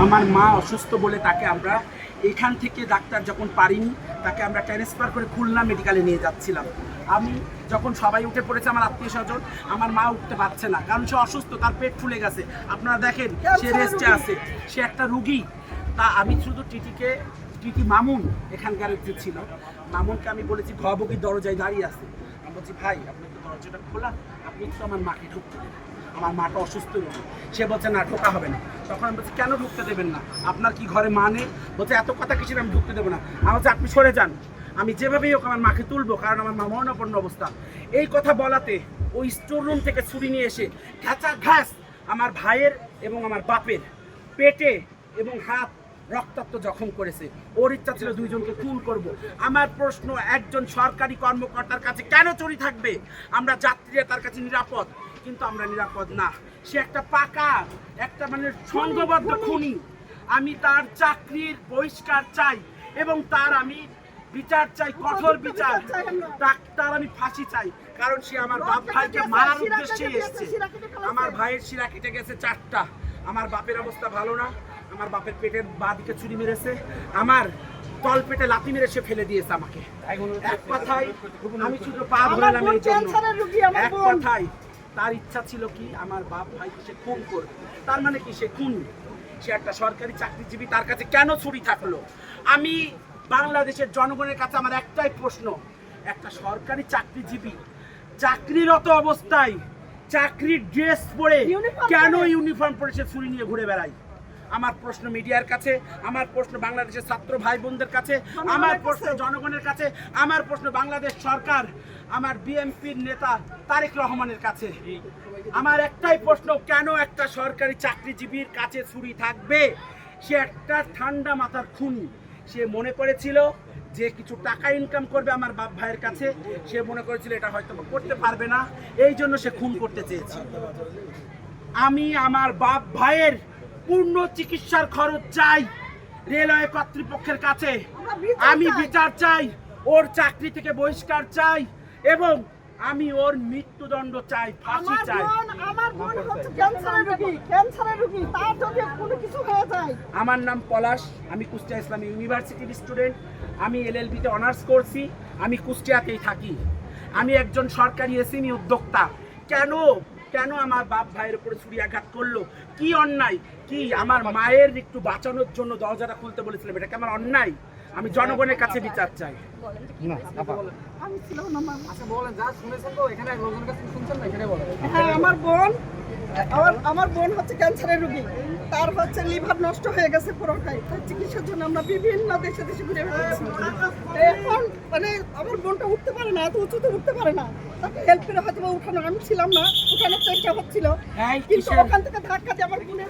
আমার মা অসুস্থ বলে তাকে আমরা এখান থেকে ডাক্তার যখন পারিনি তাকে আমরা ট্রান্সফার করে খুলনা মেডিকেলে নিয়ে যাচ্ছিলাম। আমি যখন সবাই উঠে পড়েছে আমার আত্মীয় স্বজন, আমার মা উঠতে পারছে না, কারণ সে অসুস্থ, তার পেট ফুলে গেছে। আপনারা দেখেন সে রেস্টে আছে, সে একটা রুগী। তা আমি শুধু টিটি মামুন এখানকার যে ছিল, মামুনকে আমি বলেছি ভয়াবহী দরজায় দাঁড়িয়ে আছে। আমি বলছি ভাই আপনি তো দরজাটা খোলা, আপনি তো আমার মাকে ঢুকতে দেবেন, আমার মাটা অসুস্থ রোগী। সে বলছে না ঢোকা হবে না। তখন আমি বলছি কেন ঢুকতে দেবেন না, আপনার কি ঘরে মা নেই? বলছে এত কথা কিসের, আমি ঢুকতে দেবো না। আমি বলছি আপনি সরে যান, আমি যেভাবেই হোক আমার মাকে তুলবো, কারণ আমার মা মরণাপন্ন অবস্থা। এই কথা বলাতে ওই স্টোর রুম থেকে ছুরি নিয়ে এসে ঘাঁচা ঘাস আমার ভাইয়ের এবং আমার বাপের পেটে এবং হাত রক্তাক্ত জখম করেছে। ওর ইচ্ছা ছিল দুইজনকে খুন করব। আমার প্রশ্ন, একজন সরকারি কর্মকর্তার কাছে কেন চুরি থাকবে? আমরা যাত্রীরা তার কাছে নিরাপদ, কিন্তু আমরা নিরাপদ না। সে একটা পাকা, একটা মানে সংঘবদ্ধ খুনি। আমি তার চাকরির বহিষ্কার চাই এবং তার আমি বিচার চাই, কঠোর বিচার। তার আমি ফাঁসি চাই, কারণ সে আমার বাপ ভাইকে মারার উদ্দেশ্যে এসেছে। আমার ভাইয়ের শিরা কেটে গেছে 4টা। আমার বাপের অবস্থা ভালো না, আমার বাপের পেটের বাঁদিকে ছুরি মেরেছে, আমার তল পেটে লাথি মেরে সে ফেলে দিয়েছে আমাকে। এক কথায় আমি শুধু পা ধরলাম এই জন্য। এক কথায় তার ইচ্ছা ছিল কি আমার বাপ ভাইকে সে খুন করবে। তার মানে কি সে খুন? সে একটা সরকারি চাকরিজীবী, তার কাছে কেন ছুরি থাকলো? আমি বাংলাদেশের জনগণের কাছে আমার একটাই প্রশ্ন, একটা সরকারি চাকরিজীবী চাকরিরত অবস্থায় চাকরির ড্রেস পরে কেন ইউনিফর্ম পরে সে ছুরি নিয়ে ঘুরে বেড়ায়? আমার প্রশ্ন মিডিয়ার কাছে, আমার প্রশ্ন বাংলাদেশের ছাত্র ভাই বোনদের কাছে, আমার প্রশ্ন জনগণের কাছে, আমার প্রশ্ন বাংলাদেশ সরকার, আমার বিএনপির নেতা তারেক রহমানের কাছে। আমার একটাই প্রশ্ন, কেন একটা সরকারি চাকরিজীবীর কাছে ছুরি থাকবে? সে একটা ঠান্ডা মাথার খুনি। সে মনে করেছিল যে কিছু টাকা ইনকাম করবে আমার বাপ ভাইয়ের কাছে, সে মনে করেছিল এটা হয়তো করতে পারবে না, এই জন্য সে খুন করতে চেয়েছে। আমি আমার বাপ ভাইয়ের পূর্ণ চিকিৎসার খরচ চাই রেলওয়ে কর্তৃপক্ষের কাছে। আমি বিচার চাই, ওর চাকরি থেকে বহিষ্কার চাই এবং আমি ওর মৃত্যুদণ্ড চাই, ফাঁসি চাই। আমার বোন হচ্ছে ক্যান্সারের রোগী, তার যদি কোনো কিছু হয়ে যায়। আমার নাম পলাশ, আমি কুষ্টিয়া ইসলামী ইউনিভার্সিটির স্টুডেন্ট। আমি এলএলবিতে অনার্স করছি, আমি কুষ্টিয়াতেই থাকি। আমি একজন সরকারি এসএমই উদ্যোক্তা। কেন আমার বাপ ভাইয়ের উপরে ছুরি আঘাত করলো? কি অন্যায়? কি আমার মায়ের একটু বাঁচানোর জন্য দরজাটা খুলতে বলেছিলাম, এটা কি আমার অন্যায়? আমি জনগণের কাছে বিচার চাই। হ্যাঁ, আমার বোন হচ্ছে ক্যান্সারের রোগী, তার হচ্ছে লিভার নষ্ট হয়ে গেছে পুরোটাই। তার চিকিৎসার জন্য আমরা বিভিন্ন দেশে ঘুরে বেড়াচ্ছি। এখন মানে আমার বোনটা উঠতে পারে না, এত উঁচুতে উঠতে পারে না। তাকে হেল্প করে হয়তো উঠানো, আমি ছিলাম না, উঠানোর চেষ্টা হচ্ছিল, কিন্তু ওখান থেকে ধাক্কা দিয়ে আমার বোনের